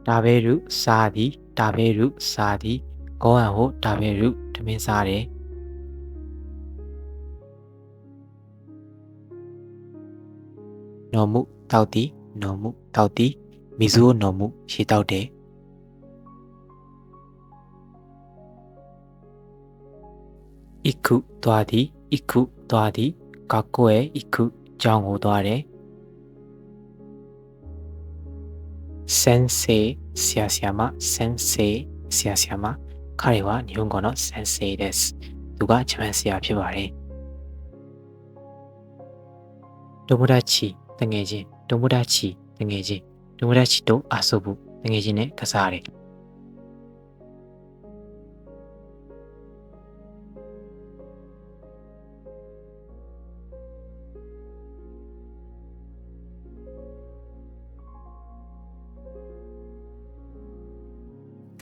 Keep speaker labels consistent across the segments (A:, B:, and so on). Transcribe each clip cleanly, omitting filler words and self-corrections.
A: ဒါပဲရုစားသည်ဒါပဲရုစားသည်ကောဟန်ဟိုဒါပဲရုထမင်းစားတယ်နော်မှုတောက်သည်နော်မှုတောက်သည်မီဇိုနော်မှုရှေးတောက်တယ်イクသွားသည်イクသွားသည်学校へ行くကျောင်းကိုသွားတယ်先生ဆရာဆရာမ先生ဆရာဆရာမ彼は日本語の先生ですသူကဂျပန်ဆရာဖြစ်ပါတယ်友達တငယ်ချင်း友達တငယ်ချင်း友達と遊ぶတငယ်ချင်းနဲ့ကစားတယ်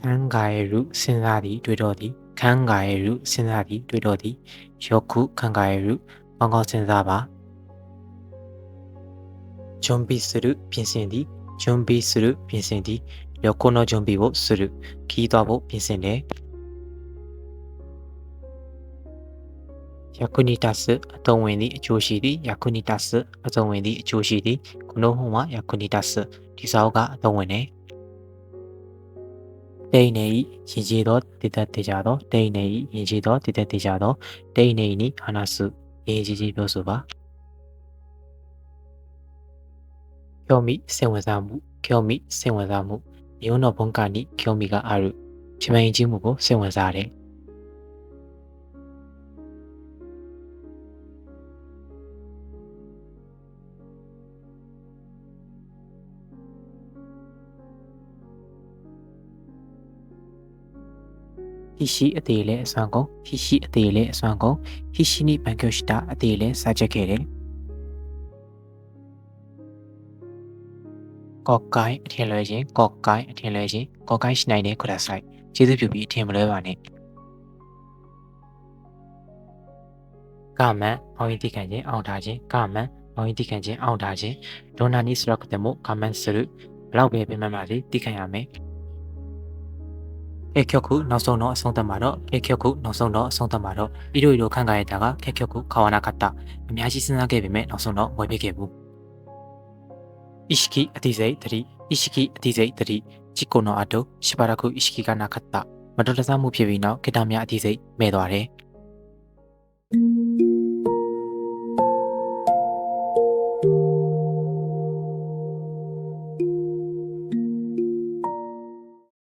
A: 考えるစဉ်းစားသည်တွေးတော့သည်考えるစဉ်းစားသည်တွေးတော့သည်よく考えるကောင်းကောင်းစဉ်းစားပါ準備するပြင်ဆင်သည်準備するပြင်ဆင်သည်旅行の準備をするခီးသွားဖို့ပြင်ဆင်တယ်役に立つအသုံးဝင်သည်အကျိုးရှိသည်役に立つအသုံးဝင်သည်အကျိုးရှိသည်この本は役に立つဒီစာအုပ်ကအသုံးဝင်တယ်တိတ်နေ၏ရင်ကျေးသောတည်တတ်ကြသောတိတ်နေ၏ရင်ကျေးသောတည်တတ်ကြသောတိတ်နေ၏နိဟာနာစုရေးကြီးကြီးပြောဆိုပါ興味စိတ်ဝင်စားမှု興味စိတ်ဝင်စားမှုမျိုးの文化に興味があるဂျပန်ယဉ်ကျေးမှုကိုစိတ်ဝင်စားတယ်ဟီရှိအသေးလေးအစွမ်းကုန်ဟီရှိအသေးလေးအစွမ်းကုန်ဟီရှိနိဘန်ကျိုရှိတာအသေးလေးစားချက်ခဲ့တယ်ကော့ကိုင်းအထင်လွဲခြင်းကော့ကိုင်းအထင်လွဲခြင်းကော့ကိုင်းရှိနိုင်တဲ့ခုရဆိုင်ကျေးဇူးပြုပြီးအထင်မလွဲပါနဲ့ကမန်မောင်ရင်တိခံခြင်းအောင်ထားခြင်းကမန်မောင်ရင်တိခံခြင်းအောင်ထားခြင်းဒွန်နာနီစရက်တဲ့မို့ကမန်စရုဘလောက်ပဲပြင်မှပါစေတိခံရမယ်ခက်ခုနောက်ဆုံးတော့အဆုံးသတ်မှာတော့ခက်ခုနောက်ဆုံးတော့အဆုံးသတ်မှာတော့ဤတို့ခံကြရတာကခက်ခုခါဝနာကတ္တအများကြီးစဉ်းစားခဲ့ပေမဲ့နောက်ဆုံးတော့ဝယ်ပေးခဲ့ဘူး意識အတိစိတ်တတိ意識အတိစိတ်တတိจิตကိုの後しばらく意識がなかったမတော်တဆမှုဖြစ်ပြီးနောက်ခေတ္တများအတိစိတ်မဲ့သွားတယ်